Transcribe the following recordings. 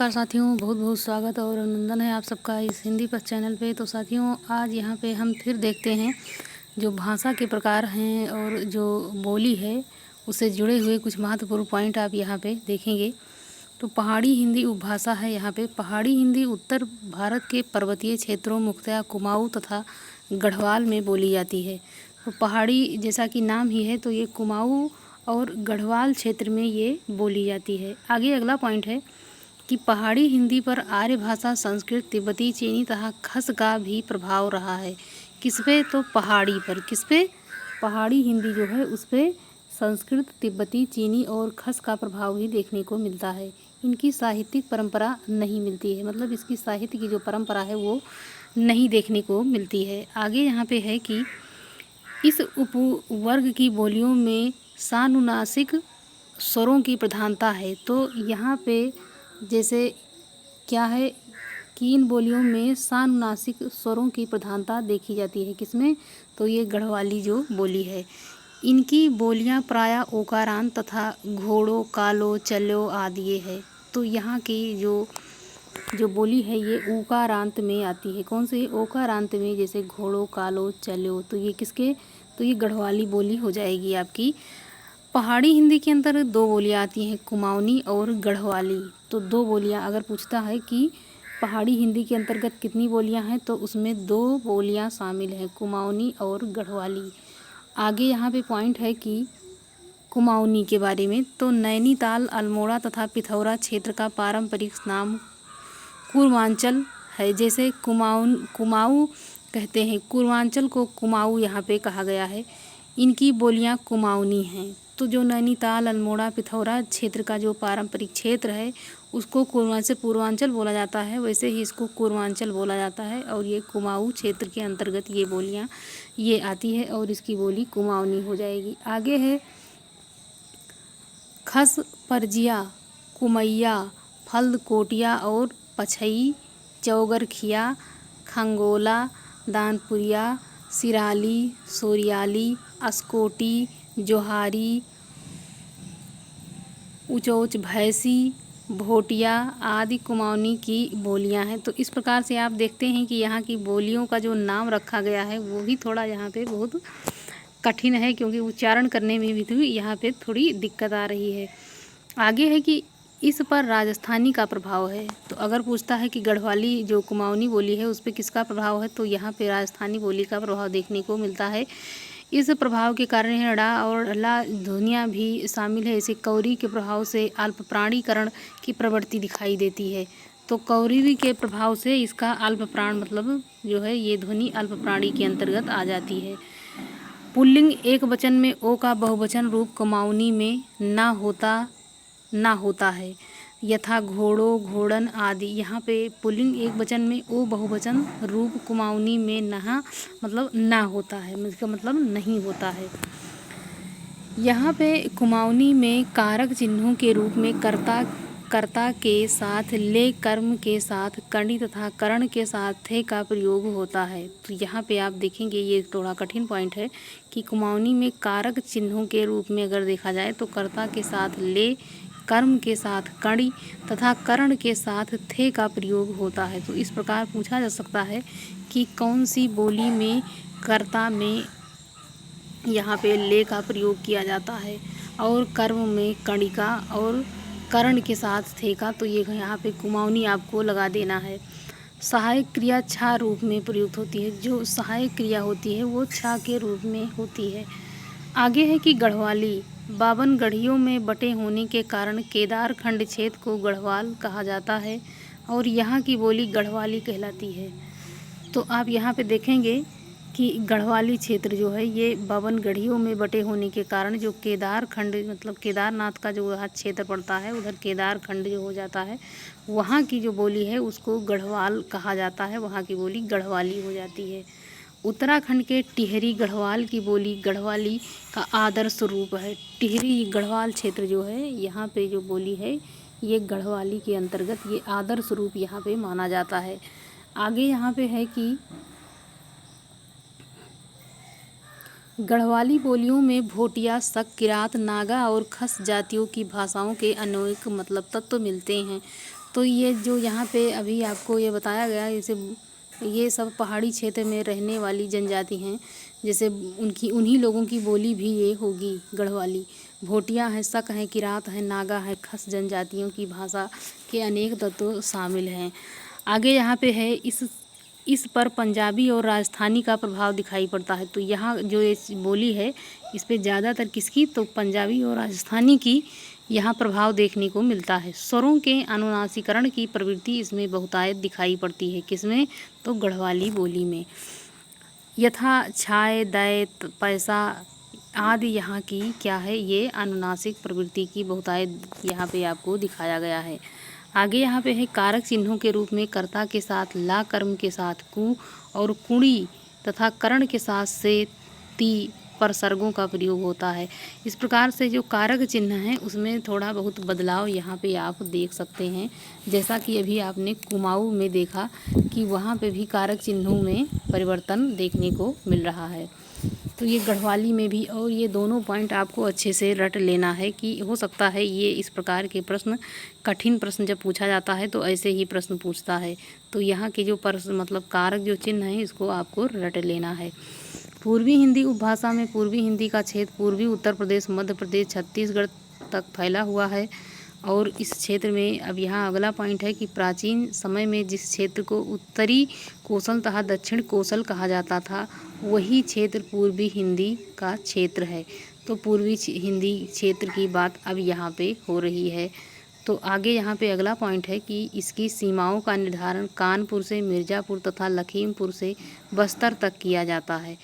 नमस्कार साथियों, बहुत बहुत स्वागत और अभिनंदन है आप सबका इस हिंदी पथ चैनल पे। तो साथियों, आज यहाँ पे हम फिर देखते हैं जो भाषा के प्रकार हैं और जो बोली है उससे जुड़े हुए कुछ महत्वपूर्ण पॉइंट आप यहाँ पे देखेंगे। तो पहाड़ी हिंदी उपभाषा है। यहाँ पे पहाड़ी हिंदी उत्तर भारत के पर्वतीय क्षेत्रों, मुख्यतः कुमाऊँ तथा गढ़वाल में बोली जाती है। तो पहाड़ी जैसा कि नाम ही है, तो ये कुमाऊँ और गढ़वाल क्षेत्र में ये बोली जाती है। आगे अगला पॉइंट है कि पहाड़ी हिंदी पर आर्य भाषा, संस्कृत, तिब्बती, चीनी तथा खस का भी प्रभाव रहा है। किस पे? तो पहाड़ी पर। किस पे? पहाड़ी हिंदी जो है उस पे संस्कृत, तिब्बती, चीनी और खस का प्रभाव ही देखने को मिलता है। इनकी साहित्यिक परंपरा नहीं मिलती है, मतलब इसकी साहित्य की जो परंपरा है वो नहीं देखने को मिलती है। आगे यहाँ पे है कि इस उपवर्ग की बोलियों में सानुनासिक स्वरों की प्रधानता है। तो यहाँ पे जैसे क्या है कि इन बोलियों में सानुनासिक स्वरों की प्रधानता देखी जाती है। किसमें? तो ये गढ़वाली जो बोली है, इनकी बोलियां प्रायः ओकारांत तथा घोड़ो, कालो, चलो आदि ये है। तो यहाँ की जो बोली है ये ओकारांत में आती है। कौन से? ओकारांत में, जैसे घोड़ो, कालो, चलो। तो ये किसके? तो ये गढ़वाली बोली हो जाएगी आपकी। पहाड़ी हिंदी के अंदर दो बोलियां आती हैं, कुमाऊनी और गढ़वाली। तो दो बोलियां अगर पूछता है कि पहाड़ी हिंदी के अंतर्गत कितनी बोलियां हैं, तो उसमें दो बोलियां शामिल हैं, कुमाऊनी और गढ़वाली। आगे यहाँ पे पॉइंट है कि कुमाऊनी के बारे में, तो नैनीताल, अल्मोड़ा तथा पिथौरा क्षेत्र का पारंपरिक नाम पूर्वांचल है। जैसे कुमाऊँ कहते हैं, पूर्वांचल को कुमाऊँ यहाँ पे कहा गया है। इनकी बोलियां कुमाऊनी हैं। तो जो नैनीताल, अल्मोड़ा, पिथौरा क्षेत्र का जो पारंपरिक क्षेत्र है उसको पूर्वांचल बोला जाता है, वैसे ही इसको पूर्वांचल बोला जाता है। और ये कुमाऊँ क्षेत्र के अंतर्गत ये बोलियां ये आती है और इसकी बोली कुमाऊनी हो जाएगी। आगे है खस, परजिया, कुमैया, फल्द, कोटिया और पछई, चौगरखिया, खंगोला, दानपुरिया, सिराली, सोरियाली, अस्कोटी, जोहारी, उचौच, भैंसी, भोटिया आदि कुमाऊनी की बोलियां हैं। तो इस प्रकार से आप देखते हैं कि यहाँ की बोलियों का जो नाम रखा गया है वो भी थोड़ा यहाँ पे बहुत कठिन है, क्योंकि उच्चारण करने में भी तो यहाँ पे थोड़ी दिक्कत आ रही है। आगे है कि इस पर राजस्थानी का प्रभाव है। तो अगर पूछता है कि गढ़वाली जो कुमाऊनी बोली है उस पर किसका प्रभाव है, तो यहाँ पे राजस्थानी बोली का प्रभाव देखने को मिलता है। इस प्रभाव के कारण ड़ा और ला ध्वनियाँ भी शामिल है। इसे कौरी के प्रभाव से अल्प प्राणीकरण की प्रवृत्ति दिखाई देती है। तो कौरी के प्रभाव से इसका अल्प प्राण मतलब जो है ये ध्वनि अल्प प्राणी के अंतर्गत आ जाती है। पुल्लिंग एक वचन में ओ का बहुवचन रूप कुमाऊनी में ना होता है, यथा घोड़ो, घोड़न आदि। यहाँ पे पुल्लिंग एक वचन में ओ बहुवचन रूप कुमाऊनी में नहा मतलब ना होता है, इसका मतलब नहीं होता है। यहाँ पे कुमाऊनी में कारक चिन्हों के रूप में कर्ता के साथ ले, कर्म के साथ कणि तथा करण के साथ थे का प्रयोग होता है। तो यहाँ पे आप देखेंगे ये थोड़ा कठिन पॉइंट है कि कुमाऊनी में कारक चिन्हों के रूप में अगर देखा जाए तो कर्ता के साथ ले, कर्म के साथ कणि तथा करण के साथ थे का प्रयोग होता है। तो इस प्रकार पूछा जा सकता है कि कौन सी बोली में कर्ता में यहाँ पे ले का प्रयोग किया जाता है और कर्म में कणि का और करण के साथ थे का। तो ये यहाँ पे कुमाऊनी आपको लगा देना है। सहायक क्रिया छा रूप में प्रयुक्त होती है। जो सहायक क्रिया होती है वो छा के रूप में होती है। आगे है कि गढ़वाली 52 गढ़ियों में बटे होने के कारण केदार खंड क्षेत्र को गढ़वाल कहा जाता है और यहाँ की बोली गढ़वाली कहलाती है। तो आप यहाँ पे देखेंगे कि गढ़वाली क्षेत्र जो है ये 52 गढ़ियों में बटे होने के कारण जो केदार खंड मतलब केदारनाथ का जो वहाँ क्षेत्र पड़ता है, उधर केदार खंड जो हो जाता है, वहाँ की जो बोली है उसको गढ़वाल कहा जाता है, वहाँ की बोली गढ़वाली हो जाती है। उत्तराखंड के टिहरी गढ़वाल की बोली गढ़वाली का आदर्श रूप है। टिहरी गढ़वाल क्षेत्र जो है यहाँ पे जो बोली है ये गढ़वाली के अंतर्गत ये आदर्श रूप यहाँ पे माना जाता है। आगे यहाँ पे है कि गढ़वाली बोलियों में भोटिया, शक, किरात, नागा और खस जातियों की भाषाओं के अनेक मतलब तत्व मिलते हैं। तो ये जो यहाँ पे अभी आपको ये बताया गया, जैसे ये सब पहाड़ी क्षेत्र में रहने वाली जनजाति हैं, जैसे उन्हीं लोगों की बोली भी ये होगी गढ़वाली। भोटिया हैं, शक हैं, किरात हैं, नागा हैं, खस जनजातियों की भाषा के अनेक तत्व शामिल हैं। आगे यहाँ पे है, इस पर पंजाबी और राजस्थानी का प्रभाव दिखाई पड़ता है। तो यहाँ जो ये बोली है, इस पे ज़्यादातर किसकी, तो पंजाबी और राजस्थानी की यहाँ प्रभाव देखने को मिलता है। स्वरों के अनुनासिकरण की प्रवृत्ति इसमें बहुतायत दिखाई पड़ती है। किसमें, तो गढ़वाली बोली में। यथा, छाए, दैत, पैसा आदि यहाँ की क्या है, ये अनुनासिक प्रवृत्ति की बहुतायत यहाँ पे आपको दिखाया गया है। आगे यहाँ पे है, कारक चिन्हों के रूप में कर्ता के साथ ला, कर्म के साथ कु और कुड़ी तथा करण के साथ से ती परसर्गों का प्रयोग होता है। इस प्रकार से जो कारक चिन्ह हैं उसमें थोड़ा बहुत बदलाव यहाँ पे आप देख सकते हैं। जैसा कि अभी आपने कुमाऊँ में देखा कि वहाँ पे भी कारक चिन्हों में परिवर्तन देखने को मिल रहा है। तो ये गढ़वाली में भी, और ये दोनों पॉइंट आपको अच्छे से रट लेना है कि हो सकता है ये इस प्रकार के प्रश्न, कठिन प्रश्न जब पूछा जाता है तो ऐसे ही प्रश्न पूछता है। तो यहाँ के जो मतलब कारक जो चिन्ह हैं इसको आपको रट लेना है। पूर्वी हिंदी उपभाषा में पूर्वी हिंदी का क्षेत्र पूर्वी उत्तर प्रदेश, मध्य प्रदेश, छत्तीसगढ़ तक फैला हुआ है। और इस क्षेत्र में अब यहाँ अगला पॉइंट है कि प्राचीन समय में जिस क्षेत्र को उत्तरी कोसल तथा दक्षिण कोसल कहा जाता था, वही क्षेत्र पूर्वी हिंदी का क्षेत्र है। तो पूर्वी हिंदी क्षेत्र की बात अब यहाँ पे हो रही है। तो आगे यहाँ पे अगला पॉइंट है कि इसकी सीमाओं का निर्धारण कानपुर से मिर्ज़ापुर तथा लखीमपुर से बस्तर तक किया जाता है।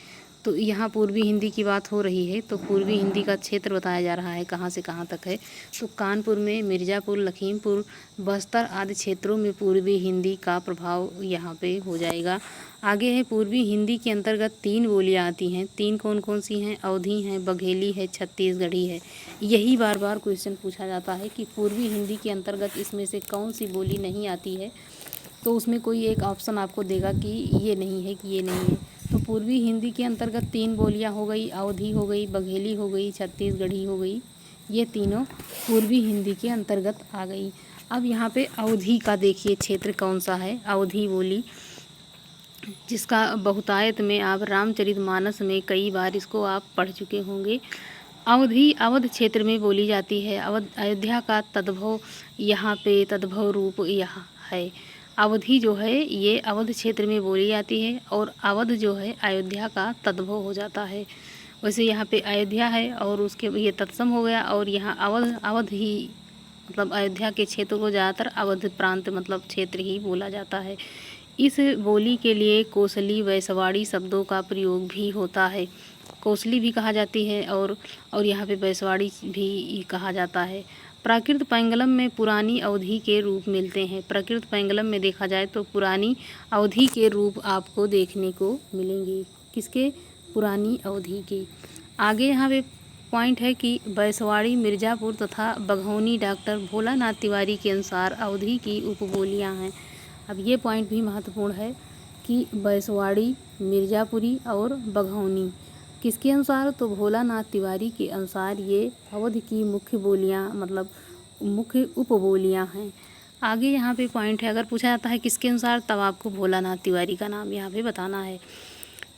तो यहाँ पूर्वी हिंदी की बात हो रही है, तो पूर्वी हिंदी का क्षेत्र बताया जा रहा है कहाँ से कहाँ तक है। तो कानपुर में, मिर्ज़ापुर, लखीमपुर, बस्तर आदि क्षेत्रों में पूर्वी हिंदी का प्रभाव यहाँ पे हो जाएगा। आगे है, पूर्वी हिंदी के अंतर्गत 3 बोलियाँ आती हैं। 3 कौन कौन सी हैं, अवधी हैं, बघेली है, छत्तीसगढ़ी है। यही बार बार क्वेश्चन पूछा जाता है कि पूर्वी हिंदी के अंतर्गत इसमें से कौन सी बोली नहीं आती है। तो उसमें कोई एक ऑप्शन आपको देगा कि ये नहीं है, कि ये नहीं है। तो पूर्वी हिंदी के अंतर्गत 3 बोलियां हो गई, अवधी हो गई, बघेली हो गई, छत्तीसगढ़ी हो गई। ये तीनों पूर्वी हिंदी के अंतर्गत आ गई। अब यहाँ पे अवधी का देखिए क्षेत्र कौन सा है। अवधी बोली, जिसका बहुतायत में आप रामचरितमानस में कई बार इसको आप पढ़ चुके होंगे। अवधी अवध क्षेत्र में बोली जाती है। अयोध्या का तद्भव यहाँ पे तद्भव रूप यहाँ है। अवधी जो है ये अवध क्षेत्र में बोली जाती है और अवध जो है अयोध्या का तद्भव हो जाता है। वैसे यहाँ पे अयोध्या है और उसके ये तत्सम हो गया, और यहाँ अवध ही मतलब अयोध्या के क्षेत्र को ज़्यादातर अवध प्रांत मतलब क्षेत्र ही बोला जाता है। इस बोली के लिए कोसली वैसवाड़ी शब्दों का प्रयोग भी होता है। कोसली भी कहा जाती है और यहाँ पे वैसवाड़ी भी कहा जाता है। प्राकृत पैंगलम में पुरानी अवधि के रूप मिलते हैं। प्राकृत पैंगलम में देखा जाए तो पुरानी अवधि के रूप आपको देखने को मिलेंगे। किसके, पुरानी अवधि के। आगे यहाँ पे पॉइंट है कि बैसवाड़ी, मिर्ज़ापुर तथा बघौनी डॉक्टर भोलानाथ तिवारी के अनुसार अवधि की उपबोलियाँ हैं। अब ये पॉइंट भी महत्वपूर्ण है कि बैसवाड़ी, मिर्ज़ापुरी और बघौनी किसके अनुसार, तो भोलानाथ तिवारी के अनुसार ये अवध की मुख्य बोलियाँ मतलब मुख्य उपबोलियाँ हैं। आगे यहाँ पे पॉइंट है, अगर पूछा जाता है किसके अनुसार, तब आपको भोलानाथ तिवारी का नाम यहाँ पे बताना है।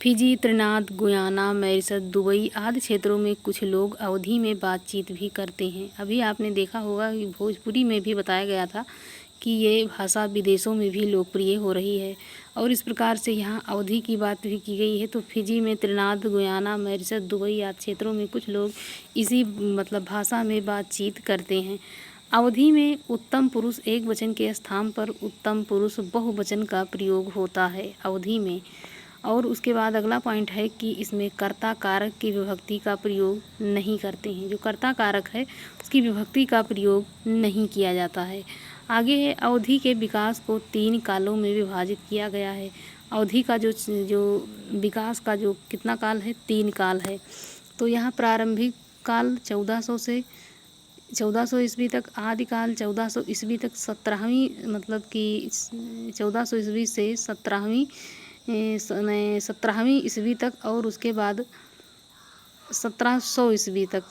फिजी, त्रिनाद, गुयाना, मॉरिशस, दुबई आदि क्षेत्रों में कुछ लोग अवधी में बातचीत भी करते हैं। अभी आपने देखा होगा कि भोजपुरी में भी बताया गया था कि ये भाषा विदेशों में भी लोकप्रिय हो रही है, और इस प्रकार से यहाँ अवधी की बात भी की गई है। तो फिजी में, त्रिनाद, गुयाना, मॉरिशस, दुबई आदि क्षेत्रों में कुछ लोग इसी मतलब भाषा में बातचीत करते हैं। अवधी में उत्तम पुरुष एक वचन के स्थान पर उत्तम पुरुष बहुवचन का प्रयोग होता है अवधी में। और उसके बाद अगला पॉइंट है कि इसमें कर्ता कारक की विभक्ति का प्रयोग नहीं करते हैं। जो कर्ता कारक है उसकी विभक्ति का प्रयोग नहीं किया जाता है। आगे है, अवधि के विकास को 3 कालों में विभाजित किया गया है। अवधि का जो विकास का जो कितना काल है, 3 काल है। तो यहाँ प्रारंभिक काल 1400 से 1400 ईस्वी तक, आदिकाल 1400 ईस्वी तक, 17वीं मतलब कि 1400 ईस्वी से 17वीं ईस्वी तक, और उसके बाद 1700 ईस्वी तक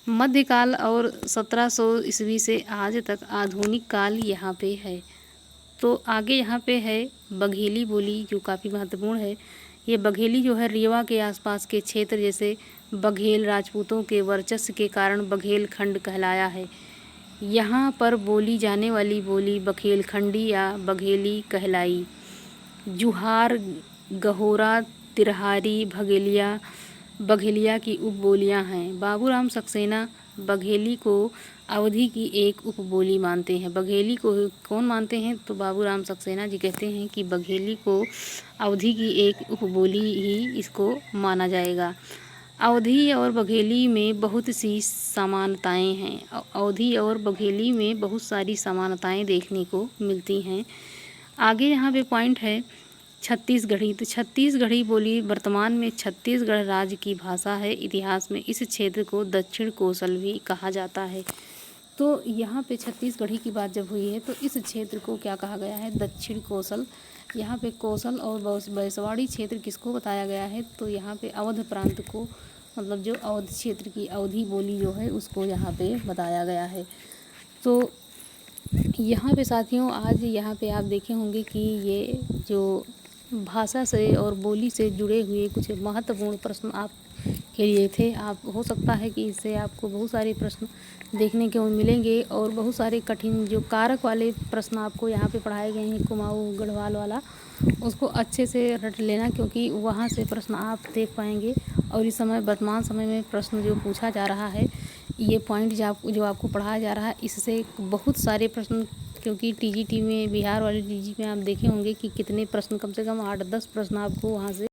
मध्यकाल और 1700 ईस्वी से आज तक आधुनिक काल यहाँ पे है। तो आगे यहाँ पे है बघेली बोली, जो काफ़ी महत्वपूर्ण है। ये बघेली जो है रीवा के आसपास के क्षेत्र जैसे बघेल राजपूतों के वर्चस्व के कारण बघेलखंड कहलाया है। यहाँ पर बोली जाने वाली बोली बघेलखंडी या बघेली कहलाई। जुहार, गहोरा, तिरहारी, बघेलिया की उपबोलियाँ हैं। बाबूराम सक्सेना बघेली को अवधी की एक उपबोली मानते हैं। बघेली को कौन मानते हैं? तो बाबूराम सक्सेना जी कहते हैं कि बघेली को अवधी की एक उपबोली ही इसको माना जाएगा। अवधी और बघेली में बहुत सी समानताएं हैं। अवधी और बघेली में बहुत सारी समानताएं देखने को मिलती हैं। आगे यहाँ पे पॉइंट है छत्तीसगढ़ी। तो छत्तीसगढ़ी बोली वर्तमान में छत्तीसगढ़ राज्य की भाषा है। इतिहास में इस क्षेत्र को दक्षिण कोसल भी कहा जाता है। तो यहाँ पे छत्तीसगढ़ी की बात जब हुई है तो इस क्षेत्र को क्या कहा गया है? दक्षिण कोसल। यहाँ पे कोसल और बैसवाड़ी क्षेत्र किसको बताया गया है? तो यहाँ पे अवध प्रांत को, मतलब जो अवध क्षेत्र की अवधी बोली जो है उसको यहाँ पे बताया गया है। तो यहाँ पे साथियों आज यहाँ पे आप देखे होंगे कि ये जो भाषा से और बोली से जुड़े हुए कुछ महत्वपूर्ण प्रश्न आपके लिए थे। आप हो सकता है कि इससे आपको बहुत सारे प्रश्न देखने को मिलेंगे और बहुत सारे कठिन जो कारक वाले प्रश्न आपको यहाँ पे पढ़ाए गए हैं, कुमाऊँ गढ़वाल वाला, उसको अच्छे से रट लेना, क्योंकि वहाँ से प्रश्न आप देख पाएंगे। और इस समय वर्तमान समय में प्रश्न जो पूछा जा रहा है, ये पॉइंट जो आपको पढ़ाया जा रहा है, इससे बहुत सारे प्रश्न, क्योंकि टीजीटी में, बिहार वाले टीजी में आप देखे होंगे कि कितने प्रश्न, कम से कम 8-10 प्रश्न आपको वहाँ से